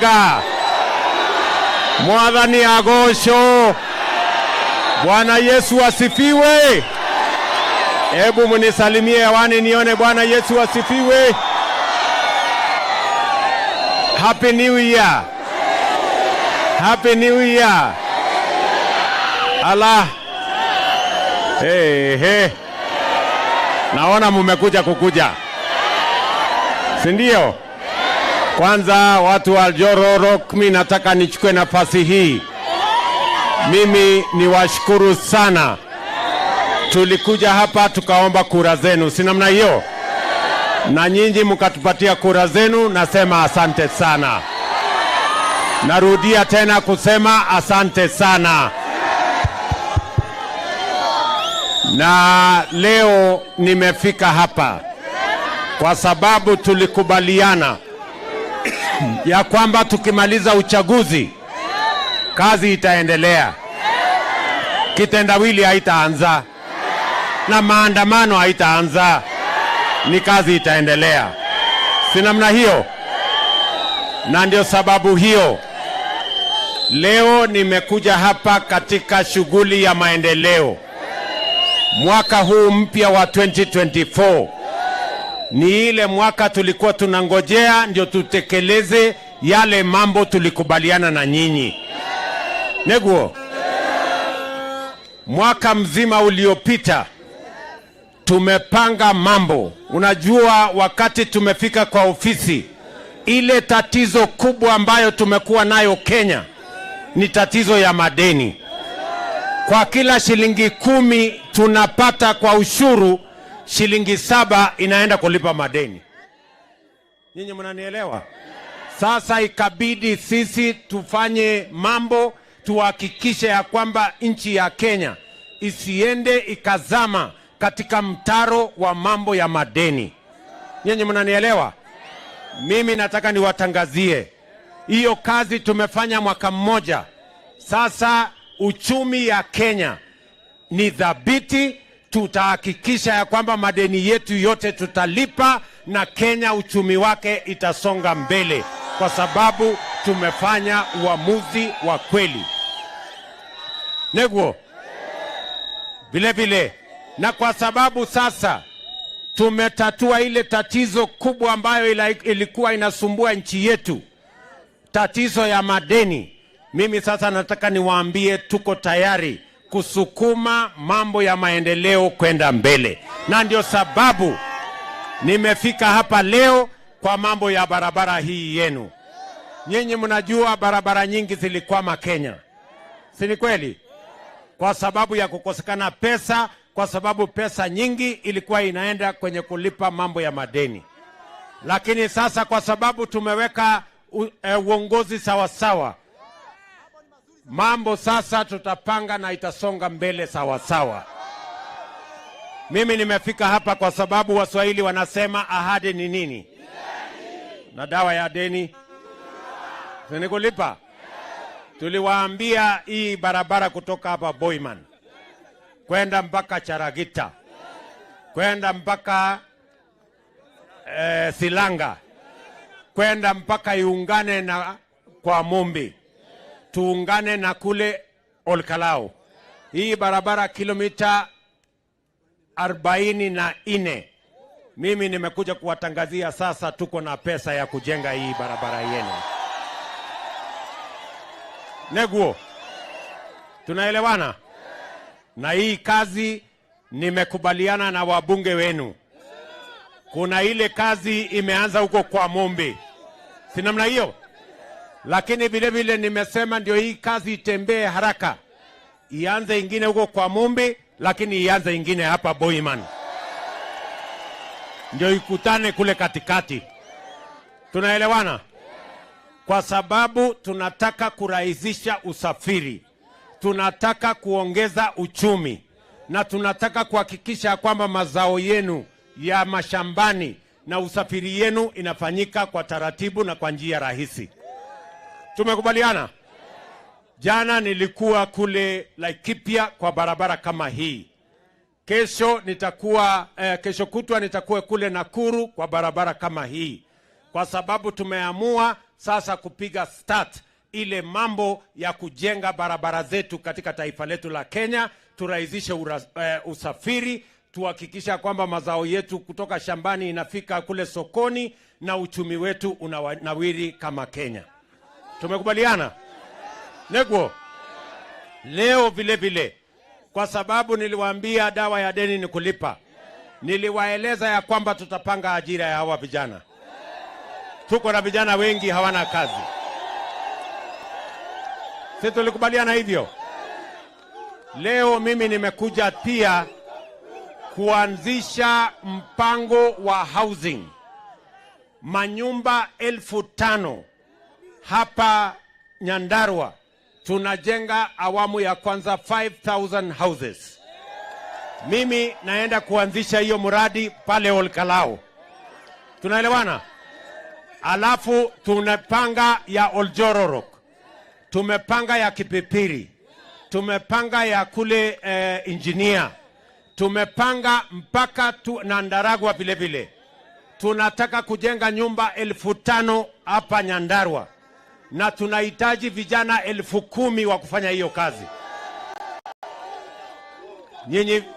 mwega. Mwathani agosho. Bwana Yesu asifiwe. Hebu munisalimie hewani nione Bwana Yesu asifiwe. Happy New Year. Happy New Year. Allah. Hey. Naona mumekuja kukuja. Si ndio? Kwanza watu wa Jororok, mimi nataka nichukue nafasi hii. Mimi niwashukuru sana. Tulikuja hapa tukaomba kura zenu, si namna hiyo? Na nyinyi mkatupatia kura zenu, nasema asante sana. Narudia tena kusema asante sana. Na leo nimefika hapa kwa sababu tulikubaliana ya kwamba tukimaliza uchaguzi kazi itaendelea. Kitendawili haitaanza na maandamano haitaanza, ni kazi itaendelea. Si namna hiyo? Na ndio sababu hiyo leo nimekuja hapa katika shughuli ya maendeleo. Mwaka huu mpya wa 2024 ni ile mwaka tulikuwa tunangojea ndio tutekeleze yale mambo tulikubaliana na nyinyi. Neguo, mwaka mzima uliopita tumepanga mambo. Unajua, wakati tumefika kwa ofisi, ile tatizo kubwa ambayo tumekuwa nayo Kenya ni tatizo ya madeni. Kwa kila shilingi 10 tunapata kwa ushuru, shilingi 7 inaenda kulipa madeni. Nyinyi mnanielewa? Sasa ikabidi sisi tufanye mambo, tuhakikishe ya kwamba nchi ya Kenya isiende ikazama katika mtaro wa mambo ya madeni. Nyinyi mnanielewa? Mimi nataka niwatangazie hiyo kazi tumefanya mwaka mmoja. Sasa uchumi ya Kenya ni dhabiti. Tutahakikisha ya kwamba madeni yetu yote tutalipa na Kenya uchumi wake itasonga mbele, kwa sababu tumefanya uamuzi wa kweli. Neguo, vile na kwa sababu sasa tumetatua ile tatizo kubwa ambayo ilikuwa inasumbua nchi yetu, tatizo ya madeni. Mimi sasa nataka niwaambie tuko tayari kusukuma mambo ya maendeleo kwenda mbele, na ndio sababu nimefika hapa leo kwa mambo ya barabara hii yenu. Nyinyi mnajua barabara nyingi zilikwama Kenya, si ni kweli? Kwa sababu ya kukosekana pesa, kwa sababu pesa nyingi ilikuwa inaenda kwenye kulipa mambo ya madeni. Lakini sasa kwa sababu tumeweka uongozi sawasawa, mambo sasa tutapanga na itasonga mbele sawasawa. Mimi nimefika hapa kwa sababu Waswahili wanasema ahadi ni nini? Na dawa ya deni ni kulipa. Tuliwaambia hii barabara kutoka hapa Boyman kwenda mpaka Charagita, kwenda mpaka Silanga, kwenda mpaka iungane na kwa Mumbi, tuungane na kule Olkalao. Hii barabara kilomita 44. Mimi nimekuja kuwatangazia sasa tuko na pesa ya kujenga hii barabara yenu. Neguo, tunaelewana? Na hii kazi nimekubaliana na wabunge wenu. Kuna ile kazi imeanza huko kwa Mombe, si namna hiyo? Lakini vile nimesema ndio hii kazi itembee haraka, ianze ingine huko kwa Mombe, lakini ianze ingine hapa Boyman, ndio ikutane kule katikati. Tunaelewana? Kwa sababu tunataka kurahisisha usafiri, tunataka kuongeza uchumi, na tunataka kuhakikisha kwamba mazao yenu ya mashambani na usafiri yenu inafanyika kwa taratibu na kwa njia rahisi. Tumekubaliana? Jana nilikuwa kule Laikipia kwa barabara kama hii. Kesho kutwa nitakuwa kule Nakuru kwa barabara kama hii. Kwa sababu tumeamua sasa kupiga start ile mambo ya kujenga barabara zetu katika taifa letu la Kenya, turahisishe usafiri, tuhakikisha kwamba mazao yetu kutoka shambani inafika kule sokoni na uchumi wetu unawiri kama Kenya. Tumekubaliana? Negwo. Leo vile vile, kwa sababu niliwaambia dawa ya deni ni kulipa, niliwaeleza ya kwamba tutapanga ajira ya hawa vijana. Tuko na vijana wengi hawana kazi. Sisi tulikubaliana hivyo. Leo mimi nimekuja pia kuanzisha mpango wa housing. Manyumba 5,000 hapa Nyandarua. Tunajenga awamu ya kwanza 5,000 houses. Mimi naenda kuanzisha hiyo mradi pale Olkalao. Tunaelewana? Alafu tunapanga ya Oljororok. Tumepanga ya Kipipiri. Tumepanga ya kule Engineer. Tumepanga mpaka na Ndaragwa vile vile. Tunataka kujenga nyumba 5,000 hapa Nyandarua. Na tunahitaji vijana 10,000 wa kufanya hiyo kazi.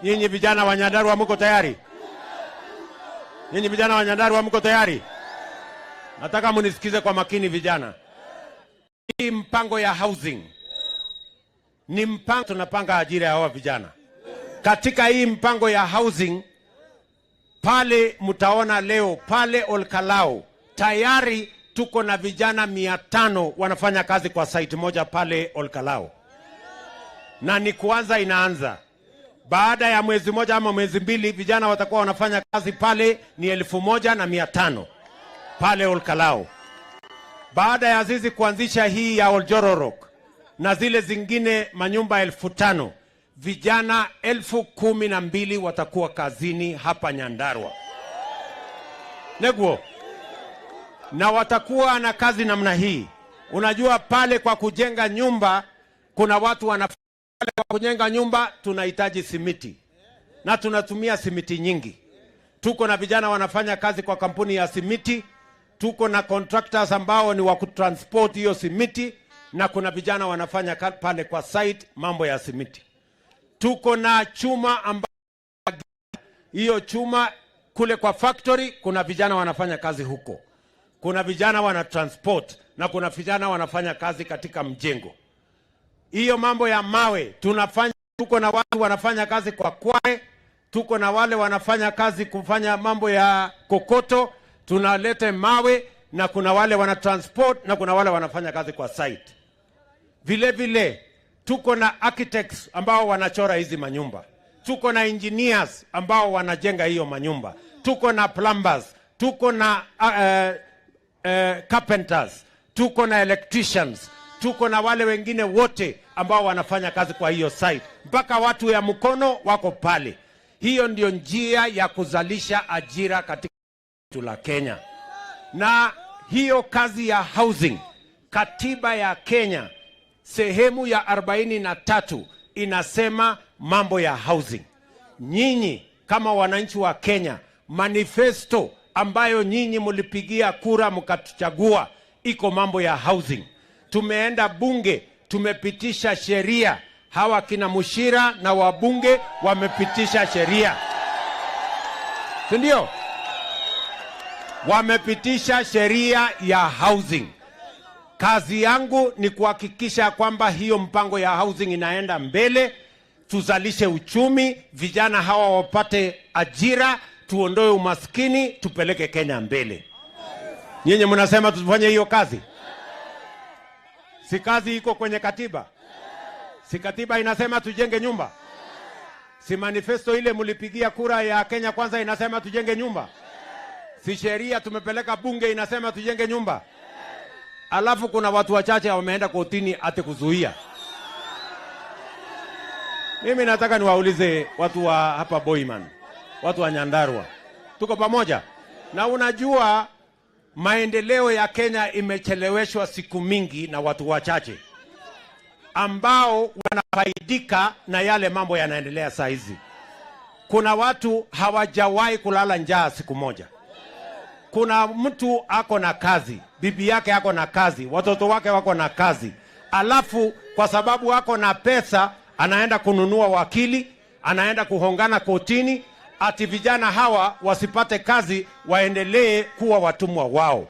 Nyinyi vijana wa Nyandarua mko tayari? Nyinyi vijana wa Nyandarua mko tayari? Nataka munisikize kwa makini vijana. Hii mpango ya housing ni mpango, tunapanga ajira ya hawa vijana. Katika hii mpango ya housing, pale mtaona leo pale Olkalao tayari tuko na vijana 500 wanafanya kazi kwa site moja pale Olkalao. Na ni kuanza inaanza. Baada ya mwezi moja ama mwezi mbili vijana watakuwa wanafanya kazi pale ni 1,500 pale Olkalao. Baada ya zizi kuanzisha hii ya Oljororok na zile zingine manyumba 5,000, vijana 12,000 watakuwa kazini hapa Nyandarua. Negwo. Na watakuwa na kazi namna hii. Unajua pale kwa kujenga nyumba kuna watu wanafanya, kwa kujenga nyumba tunahitaji simiti. Na tunatumia simiti nyingi. Tuko na vijana wanafanya kazi kwa kampuni ya simiti. Tuko na contractors ambao ni wa kutransport hiyo simiti, na kuna vijana wanafanya pale kwa site mambo ya simiti. Tuko na chuma ambao hiyo chuma kule kwa factory kuna vijana wanafanya kazi huko. Kuna vijana wana transport na kuna vijana wanafanya kazi katika mjengo. Hiyo mambo ya mawe tunafanya, tuko na watu wanafanya kazi kwa kware, tuko na wale wanafanya kazi kufanya mambo ya kokoto, tunalete mawe, na kuna wale wana transport na kuna wale wanafanya kazi kwa site. Vile vile tuko na architects ambao wanachora hizi manyumba. Tuko na engineers ambao wanajenga hiyo manyumba. Tuko na plumbers, tuko na carpenters, tuko na electricians, tuko na wale wengine wote ambao wanafanya kazi kwa hiyo site. Mpaka watu ya mkono wako pale. Hiyo ndio njia ya kuzalisha ajira katika taifa la Kenya. Na hiyo kazi ya housing, katiba ya Kenya sehemu ya 43 inasema mambo ya housing. Nyinyi kama wananchi wa Kenya, manifesto ambayo nyinyi mulipigia kura mkatuchagua iko mambo ya housing. Tumeenda bunge, tumepitisha sheria. Hawa kina Mushira na wabunge wamepitisha sheria. Sindio? Wamepitisha sheria ya housing. Kazi yangu ni kuhakikisha kwamba hiyo mpango ya housing inaenda mbele, tuzalishe uchumi, vijana hawa wapate ajira, tuondoe umaskini, tupeleke Kenya mbele. Nyinyi mnasema tufanye hiyo kazi? Si kazi iko kwenye katiba? Si katiba inasema tujenge nyumba? Si manifesto ile mulipigia kura ya Kenya Kwanza inasema tujenge nyumba? Si sheria tumepeleka bunge inasema tujenge nyumba? Alafu kuna watu wachache wameenda kotini ate kuzuia. Mimi nataka niwaulize watu wa hapa Boyman, watu wa Nyandarua, tuko pamoja? Na unajua maendeleo ya Kenya imecheleweshwa siku mingi na watu wachache ambao wanafaidika na yale mambo yanaendelea saa hizi. Kuna watu hawajawahi kulala njaa siku moja. kuna mtu ako na kazi, bibi yake ako na kazi, watoto wake wako na kazi, alafu kwa sababu ako na pesa anaenda kununua wakili, anaenda kuhongana kotini, ati vijana hawa wasipate kazi, waendelee kuwa watumwa wao.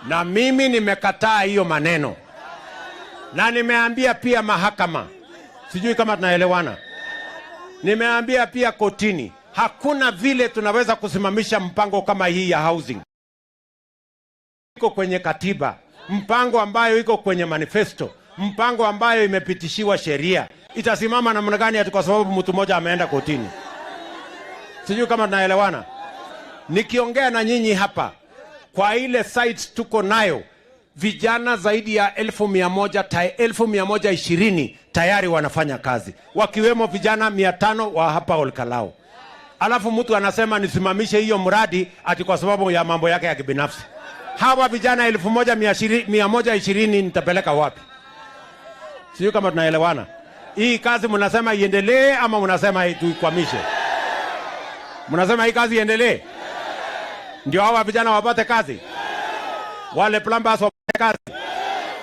Na mimi nimekataa hiyo maneno, na nimeambia pia mahakama, sijui kama tunaelewana, nimeambia pia kotini, hakuna vile tunaweza kusimamisha mpango kama hii ya housing. Iko kwenye katiba, mpango ambayo iko kwenye manifesto, mpango ambayo imepitishiwa sheria. Itasimama namna gani ati kwa sababu mtu mmoja ameenda kotini? Sijui kama tunaelewana. Nikiongea na nyinyi hapa, kwa ile sites tuko nayo, vijana zaidi ya 1,120 tayari wanafanya kazi, wakiwemo vijana 500 wa hapa Olkalao. Alafu mtu anasema nisimamishe hiyo mradi ati kwa sababu ya mambo yake ya kibinafsi. Hawa vijana 1,120 nitapeleka wapi? Sijui kama tunaelewana. Hii kazi mnasema iendelee ama mnasema tuikwamishe? Mnasema hii kazi iendelee ndio hawa vijana wapate kazi, wale plumbers wapate kazi,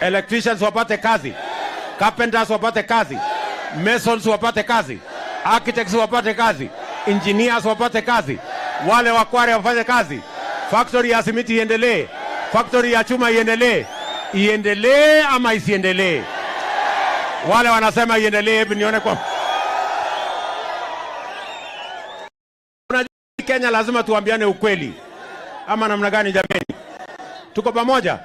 electricians wapate kazi, carpenters wapate kazi, masons wapate kazi, architects wapate kazi, engineers wapate kazi, wale wakware wafanye kazi, factory ya simiti iendelee, factory ya chuma iendelee. Iendelee ama isiendelee? Wale wanasema iendelee, hebu nione kwa Kenya. Lazima tuambiane ukweli, ama namna gani jameni? Tuko pamoja?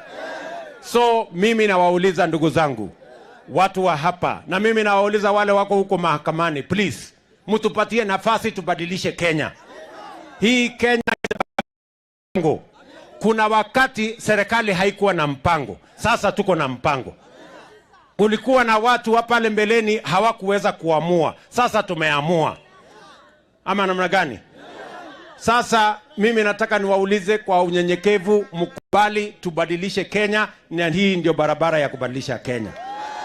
So mimi nawauliza ndugu zangu, watu wa hapa, na mimi nawauliza wale wako huko mahakamani, please mtupatie nafasi tubadilishe Kenya hii. Kenya kuna wakati serikali haikuwa na mpango, sasa tuko na mpango. Kulikuwa na watu hapa pale mbeleni hawakuweza kuamua, sasa tumeamua, ama namna gani? Sasa mimi nataka niwaulize kwa unyenyekevu, mkubali tubadilishe Kenya, na hii ndio barabara ya kubadilisha Kenya.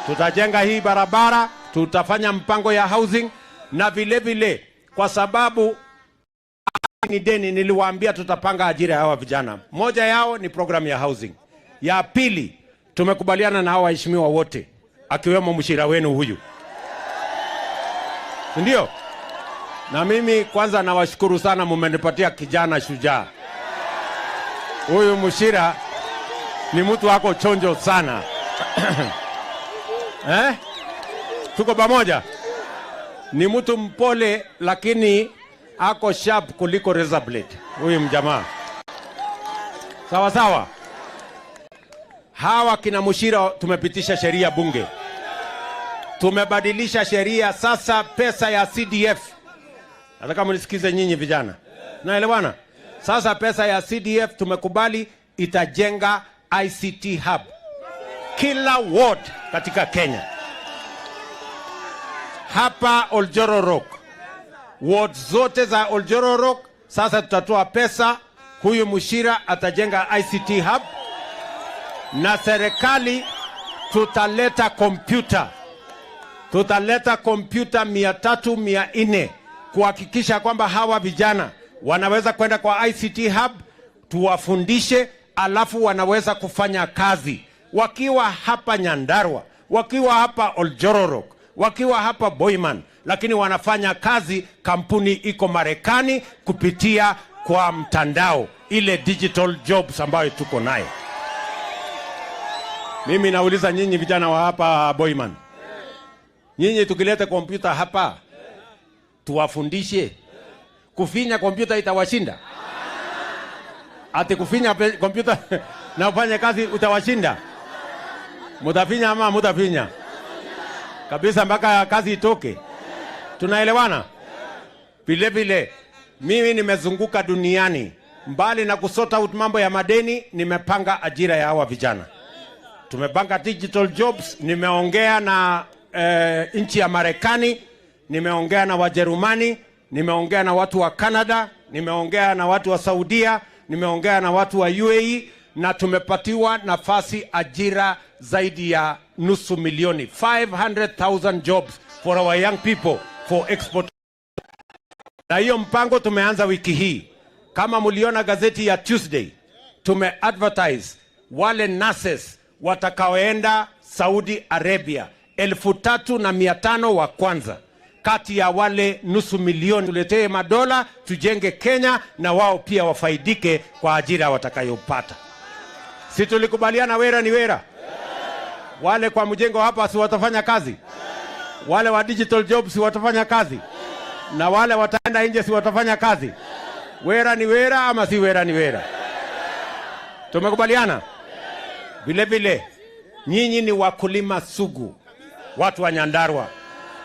Tutajenga hii barabara, tutafanya mpango ya housing, na vile vile kwa sababu ni deni, niliwaambia tutapanga ajira ya hawa vijana. Moja yao ni program ya housing. Ya pili, tumekubaliana na hawa waheshimiwa wote, akiwemo mshira wenu huyu. Ndio? Na mimi kwanza nawashukuru sana, mmenipatia kijana shujaa. Huyu mshira ni mtu wako chonjo sana. Tuko pamoja. Ni mtu mpole lakini ako sharp kuliko razor blade. Huyu mjamaa. Sawa sawa. Hawa kina mshira tumepitisha sheria bunge. Tumebadilisha sheria, sasa pesa ya CDF. Nataka mnisikize nyinyi vijana. Naelewana? Sasa pesa ya CDF tumekubali itajenga ICT hub kila ward katika Kenya. Hapa Oljoro, ward zote za Oljoro sasa tutatoa pesa, huyu mshira atajenga ICT hub, na serikali tutaleta kompyuta. Tutaleta kompyuta 300-400 kuhakikisha kwamba hawa vijana wanaweza kwenda kwa ICT hub, tuwafundishe, alafu wanaweza kufanya kazi wakiwa hapa Nyandarua, wakiwa hapa Oljoro, wakiwa hapa Boyman, lakini wanafanya kazi, kampuni iko Marekani kupitia kwa mtandao, ile digital jobs ambayo tuko nayo. Mimi nauliza nyinyi vijana wa hapa Boyman, nyinyi tukileta kompyuta hapa tuwafundishe, kufinya kompyuta itawashinda? Ati kufinya kompyuta na ufanye kazi utawashinda? Mutafinya ama mutafinya? Kabisa mpaka kazi itoke. Tunaelewana? Vile vile mimi nimezunguka duniani, mbali na kusota out mambo ya madeni, nimepanga ajira ya hawa vijana. Tumepanga digital jobs, nimeongea na nchi ya Marekani, nimeongea na Wajerumani, nimeongea na watu wa Canada, nimeongea na watu wa Saudia, nimeongea na watu wa UAE, na tumepatiwa nafasi ajira zaidi ya 500,000, 500,000 jobs for our young people for export. Na hiyo mpango tumeanza wiki hii. Kama mliona gazeti ya Tuesday, tumeadvertise wale nurses watakaoenda Saudi Arabia 3,500 wa kwanza kati ya wale nusu milioni. Tuletee madola tujenge Kenya na wao pia wafaidike kwa ajira watakayopata. Si tulikubaliana wera ni wera? Wale kwa mjengo hapa si watafanya kazi? Wale wa digital jobs si watafanya kazi? Na wale wataenda nje si watafanya kazi? Wera ni wera ama si wera ni wera? Tumekubaliana? Vile vile nyinyi ni wakulima sugu, watu wa Nyandarua.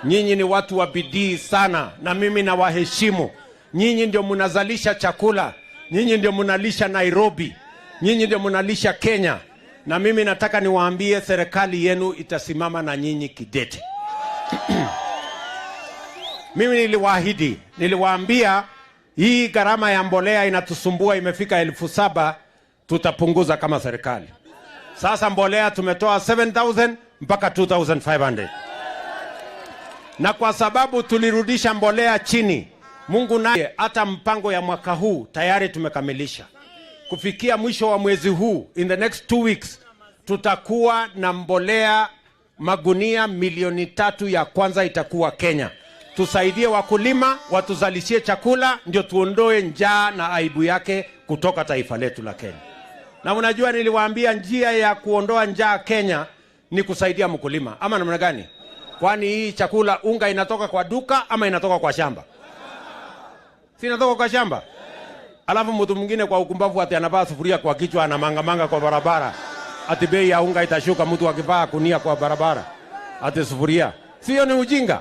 Nyinyi ni watu wa bidii sana na mimi na waheshimu. Nyinyi ndio mnazalisha chakula, nyinyi ndio mnalisha Nairobi, nyinyi ndio mnalisha Kenya. Na mimi nataka niwaambie serikali yenu itasimama na nyinyi kidete. Mimi niliwaambia hii gharama ya mbolea inatusumbua, imefika 7,000, tutapunguza kama serikali. Sasa mbolea tumetoa 7,000 mpaka 2,500. Na kwa sababu tulirudisha mbolea chini, Mungu naye hata mpango ya mwaka huu tayari tumekamilisha. Kufikia mwisho wa mwezi huu, in the next 2 weeks, tutakuwa na mbolea magunia 3,000,000 ya kwanza itakuwa Kenya. Tusaidie wakulima, watuzalishie chakula, ndio tuondoe njaa na aibu yake kutoka taifa letu la Kenya. Na unajua niliwaambia njia ya kuondoa njaa Kenya ni kusaidia mkulima. Ama namna gani? Kwani hii chakula unga inatoka kwa duka ama inatoka kwa shamba? Si inatoka kwa shamba? Alafu mtu mwingine kwa ukumbavu ati anavaa sufuria kwa kichwa, anamangamanga kwa barabara. Ati bei ya unga itashuka, mtu akivaa kunia kwa barabara ati sufuria. Sio ni ujinga?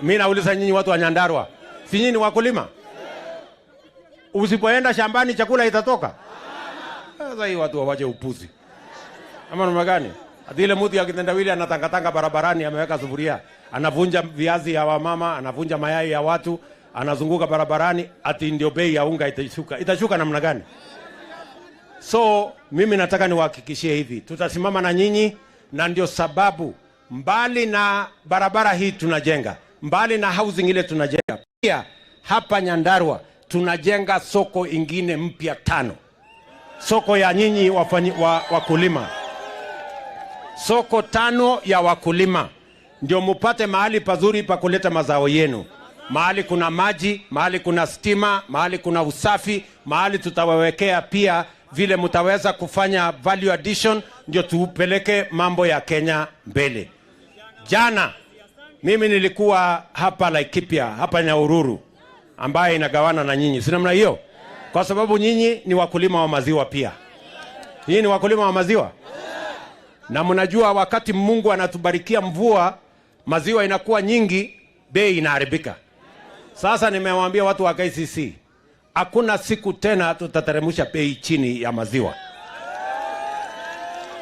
Mimi nauliza nyinyi watu wa Nyandarua, si nyinyi wakulima? Usipoenda shambani chakula itatoka? Sasa hii watu wawache upuzi. Ama namna gani? Ati ile mtu akitendawili anatangatanga barabarani ameweka sufuria, anavunja viazi ya wamama, anavunja mayai ya watu, anazunguka barabarani, ati ndio bei ya unga itashuka. Itashuka namna gani? So mimi nataka niwahakikishie hivi, tutasimama na nyinyi, na ndio sababu mbali na barabara hii tunajenga, mbali na housing ile tunajenga, pia hapa Nyandarua tunajenga soko ingine mpya 5. Soko ya nyinyi wakulima. Soko 5 ya wakulima. Ndio mupate mahali pazuri pa kuleta mazao yenu. Mahali kuna maji, mahali kuna stima, mahali kuna usafi, mahali tutawawekea pia vile mutaweza kufanya value addition, ndio tupeleke mambo ya Kenya mbele. Jana mimi nilikuwa hapa Laikipia, hapa Nyahururu, ambaye inagawana na nyinyi. Si namna hiyo? Kwa sababu nyinyi ni wakulima wa maziwa pia. Nyinyi ni wakulima wa maziwa. Na mnajua wakati Mungu anatubarikia mvua, maziwa inakuwa nyingi, bei inaharibika. Sasa nimewaambia watu wa KCC, hakuna siku tena tutateremsha bei chini ya maziwa.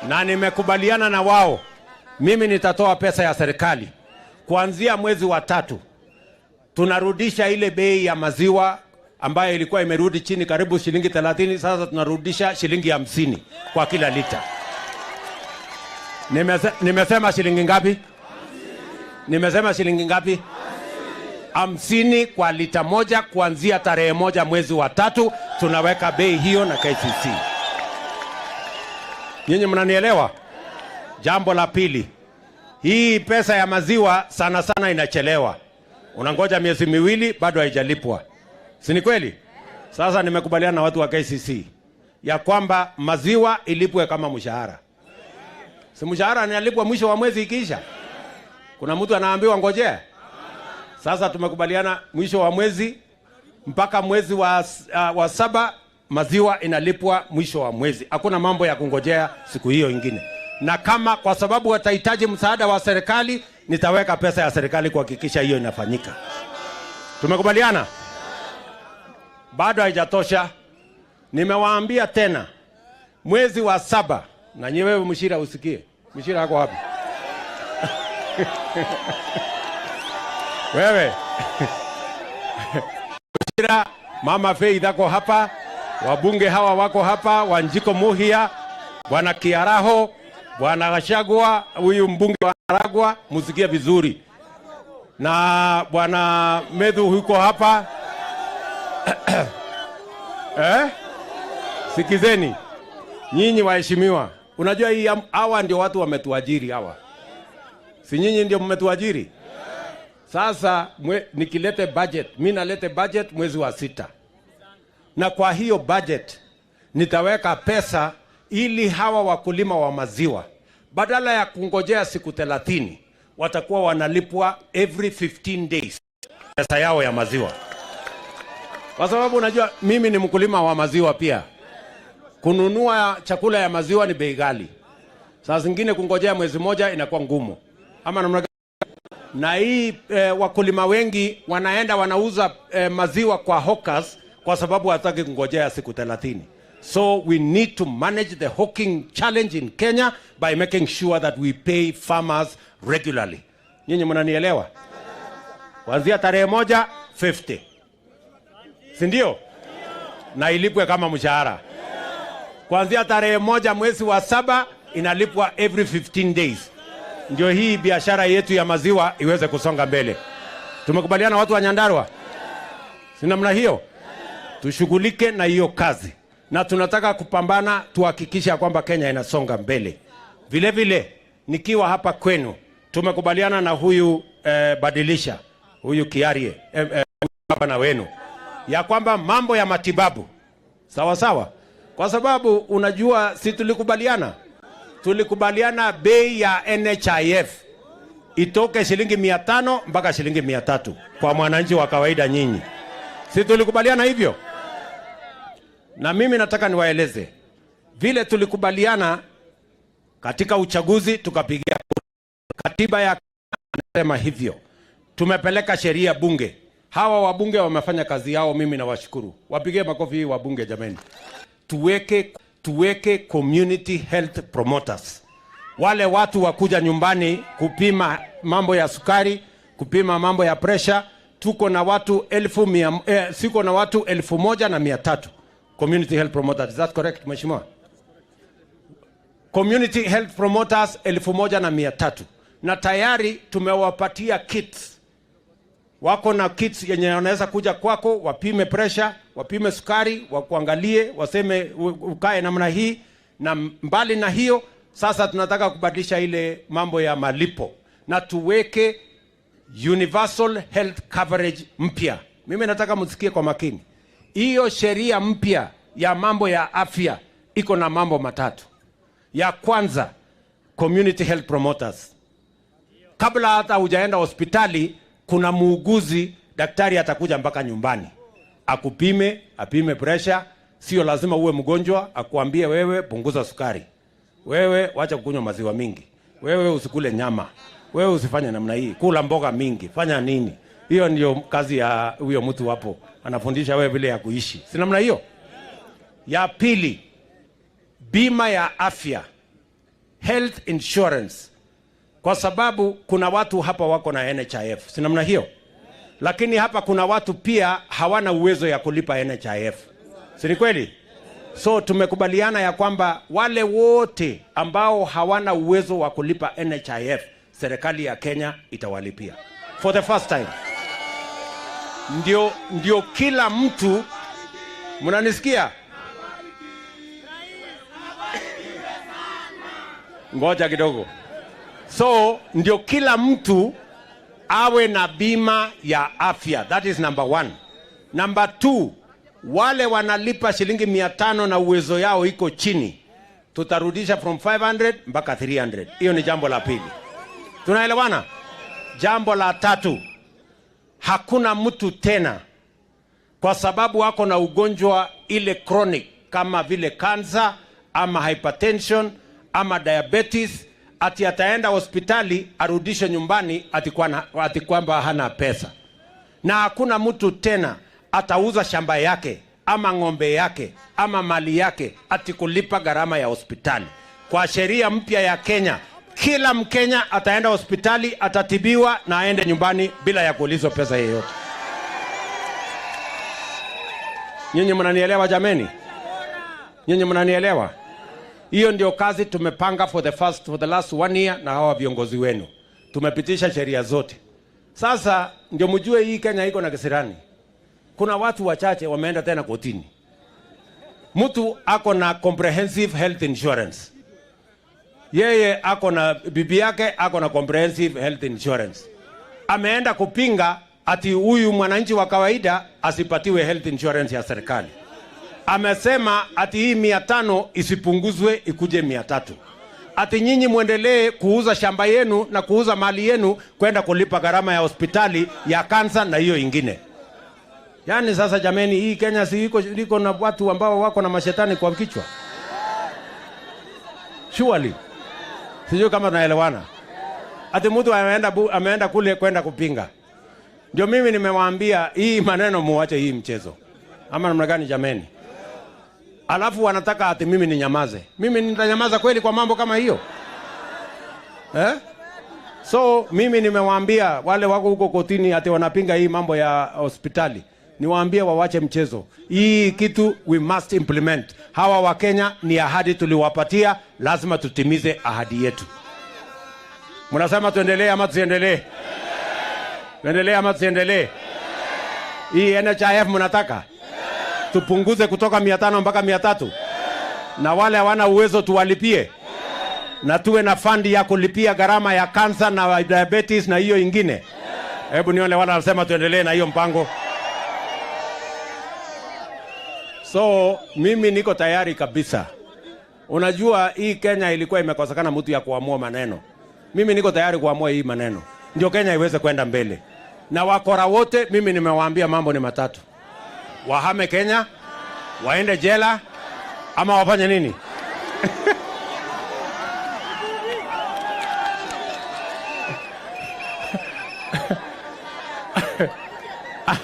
Na nimekubaliana na wao, mimi nitatoa pesa ya serikali. Kuanzia mwezi wa 3, tunarudisha ile bei ya maziwa ambayo ilikuwa imerudi chini karibu shilingi 30, sasa tunarudisha shilingi 50 kwa kila lita. Nimesema shilingi ngapi? Nimesema shilingi ngapi? 50 kwa lita moja. Kuanzia tarehe 1 mwezi wa 3 tunaweka bei hiyo na KCC. Nyinyi mnanielewa? Jambo la pili, hii pesa ya maziwa sana sana inachelewa. Unangoja miezi 2 bado haijalipwa. Si ni kweli? Sasa nimekubaliana na watu wa KCC ya kwamba maziwa ilipwe kama mshahara. Si mshahara analipwa mwisho wa mwezi ikiisha? Kuna mtu anaambiwa ngojea? Sasa tumekubaliana mwisho wa mwezi mpaka mwezi wa 7 maziwa inalipwa mwisho wa mwezi. Hakuna mambo ya kungojea siku hiyo ingine. Na kama kwa sababu watahitaji msaada wa serikali, nitaweka pesa ya serikali kuhakikisha hiyo inafanyika. Tumekubaliana? Bado haijatosha. Nimewaambia tena mwezi wa 7, na nyewe mshira usikie. Mshira yako wapi? Wewe. Mshira, Mama Faith yako hapa, wabunge hawa wako hapa, Wanjiko Muhia, Bwana Kiaraho, Bwana Gachagua, huyu mbunge wa Nyandarua, musikie vizuri. Na Bwana Medhu huko hapa. Sikizeni nyinyi waheshimiwa, unajua hii hawa ndio watu wametuajiri hawa, si nyinyi ndio mmetuajiri? Sasa nikilete budget, mimi nalete budget mwezi wa 6, na kwa hiyo budget nitaweka pesa ili hawa wakulima wa maziwa badala ya kungojea siku 30 watakuwa wanalipwa every 15 days pesa yao ya maziwa, kwa sababu unajua mimi ni mkulima wa maziwa pia. Kununua chakula ya maziwa ni bei ghali. Saa zingine kungojea mwezi moja inakuwa ngumu. Ama namna gani? Na hii wakulima wengi wanaenda wanauza maziwa kwa hawkers kwa sababu hataki kungojea siku 30. So we need to manage the hawking challenge in Kenya by making sure that we pay farmers regularly. Nyinyi mnanielewa? Kuanzia tarehe 1 50. Si ndio? Na ilipwe kama mshahara. Kuanzia tarehe 1 mwezi wa 7 inalipwa every 15 days. Ndio hii biashara yetu ya maziwa iweze kusonga mbele. Tumekubaliana watu wa Nyandarua? Si namna hiyo? Tushughulike na hiyo kazi. Na tunataka kupambana tuhakikisha kwamba Kenya inasonga mbele. Vile vile nikiwa hapa kwenu tumekubaliana na huyu badilisha, huyu Kiarie hapa na wenu ya kwamba mambo ya matibabu sawa sawa, kwa sababu unajua si tulikubaliana bei ya NHIF itoke shilingi 500 mpaka shilingi 300 kwa mwananchi wa kawaida. Nyinyi si tulikubaliana hivyo? Na mimi nataka niwaeleze vile tulikubaliana katika uchaguzi, tukapigia katiba ya nasema hivyo. Tumepeleka sheria bunge. Hawa wabunge wamefanya kazi yao, mimi nawashukuru. Wapigie makofi hii wabunge jameni. Tuweke community health promoters. Wale watu wakuja nyumbani kupima mambo ya sukari, kupima mambo ya pressure. Tuko na watu 1,300 community health promoters. Is that correct, mheshimiwa? Community health promoters 1,300. Na tayari tumewapatia kits. Wako na kits yenye wanaweza kuja kwako, wapime pressure, wapime sukari, wakuangalie, waseme ukae namna hii. Na mbali na hiyo, sasa tunataka kubadilisha ile mambo ya malipo na tuweke universal health coverage mpya. Mimi nataka msikie kwa makini. Hiyo sheria mpya ya mambo ya afya iko na mambo matatu. Ya kwanza, community health promoters. Kabla hata hujaenda hospitali, kuna muuguzi, daktari atakuja mpaka nyumbani. Akupime, apime pressure, sio lazima uwe mgonjwa, akuambie wewe punguza sukari. Wewe wacha kukunywa maziwa mingi. Wewe usikule nyama. Wewe usifanye namna hii, kula mboga mingi, fanya nini? Hiyo ndio kazi ya huyo mtu hapo. Anafundisha wewe vile ya kuishi. Si namna hiyo? Ya pili, bima ya afya. Health insurance. Kwa sababu kuna watu hapa wako na NHIF. Si namna hiyo? Lakini hapa kuna watu pia hawana uwezo ya kulipa NHIF. Si ni kweli? So tumekubaliana ya kwamba wale wote ambao hawana uwezo wa kulipa NHIF, serikali ya Kenya itawalipia. For the first time. Ndio kila mtu, mnanisikia? Ngoja kidogo. So ndio kila mtu awe na bima ya afya. That is number 1. Number 2, wale wanalipa shilingi 500 na uwezo yao iko chini, tutarudisha from 500 mpaka 300. Hiyo ni jambo la pili. Tunaelewana? Jambo la tatu, hakuna mtu tena kwa sababu wako na ugonjwa ile chronic kama vile cancer ama hypertension ama diabetes ati ataenda hospitali arudishe nyumbani ati kwamba hana pesa. Na hakuna mtu tena atauza shamba yake ama ng'ombe yake ama mali yake ati kulipa gharama ya hospitali. Kwa sheria mpya ya Kenya, kila Mkenya ataenda hospitali, atatibiwa na aende nyumbani bila ya kuulizwa pesa yoyote. Nyinyi mnanielewa jameni? Nyinyi mnanielewa? Hiyo ndio kazi tumepanga for the last 1 year na hawa viongozi wenu. Tumepitisha sheria zote. Sasa ndio mjue hii Kenya iko na kisirani. Kuna watu wachache wameenda tena kotini. Mtu ako na comprehensive health insurance. Yeye ako na bibi yake ako na comprehensive health insurance. Ameenda kupinga ati huyu mwananchi wa kawaida asipatiwe health insurance ya serikali. Amesema ati hii 500 isipunguzwe ikuje 300. Ati nyinyi muendelee kuuza shamba yenu na kuuza mali yenu kwenda kulipa gharama ya hospitali ya kansa na hiyo ingine. Yaani sasa jameni, hii Kenya si iko na watu ambao wako na mashetani kwa kichwa. Surely. Sijui kama tunaelewana. Ati mtu ameenda kule kwenda kupinga. Ndio mimi nimewaambia hii maneno muache hii mchezo. Ama namna gani jameni? Alafu wanataka ati mimi ninyamaze. Mimi nitanyamaza kweli kwa mambo kama hiyo? So mimi nimewaambia wale wako huko kotini ati wanapinga hii mambo ya hospitali. Niwaambie wawache mchezo. Hii kitu we must implement. Hawa wa Kenya ni ahadi tuliwapatia, lazima tutimize ahadi yetu. Mnasema tuendelee ama tusiendelee? Tuendelee ama tusiendelee? Hii NHIF mnataka tupunguze kutoka 500 mpaka 300, na wale hawana uwezo tuwalipie, na tuwe na fund ya kulipia gharama ya kansa na diabetes na hiyo ingine. Hebu nione wale wanasema tuendelee na hiyo mpango. So mimi niko tayari kabisa. Unajua hii Kenya ilikuwa imekosekana mtu ya kuamua maneno. Mimi niko tayari kuamua hii maneno, ndio Kenya iweze kwenda mbele. Na wakora wote mimi nimewaambia mambo ni matatu: wahame Kenya, waende jela, ama wafanye nini?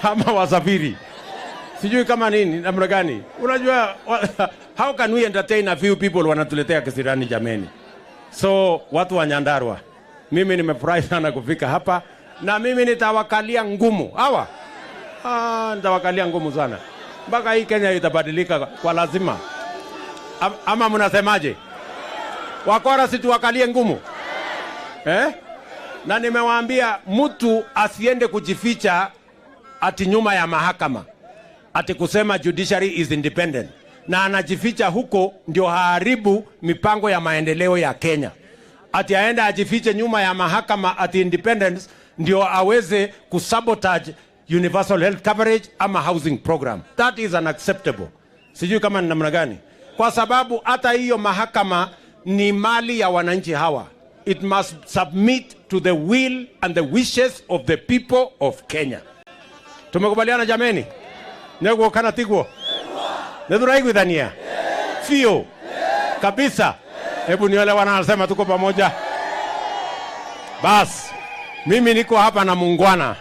Ama wasafiri. Sijui kama nini, namna gani. Unajua, how can we entertain a few people wanatuletea kisirani jameni? So watu wa Nyandarua, mimi nimefurahi sana kufika hapa, na mimi nitawakalia ngumu. Hawa nitawakalia ngumu sana mpaka hii Kenya itabadilika kwa lazima. Ama mnasemaje? Wakora situwakalie ngumu? Na nimewaambia mtu asiende kujificha ati nyuma ya mahakama, ati kusema judiciary is independent, na anajificha huko ndio haribu mipango ya maendeleo ya Kenya. Ati aenda ajifiche nyuma ya mahakama ati independence ndio aweze kusabotage universal health coverage ama housing program. That is unacceptable. Sijui kama ni namna gani, kwa sababu hata hiyo mahakama ni mali ya wananchi hawa. It must submit to the will and the wishes of the people of Kenya. Tumekubaliana jameni? Nego kana tigwo? Neduraigu dhania? Fio? Kabisa? Hebu niole wanasema tuko pamoja. Bas, mimi niko hapa na muungwana.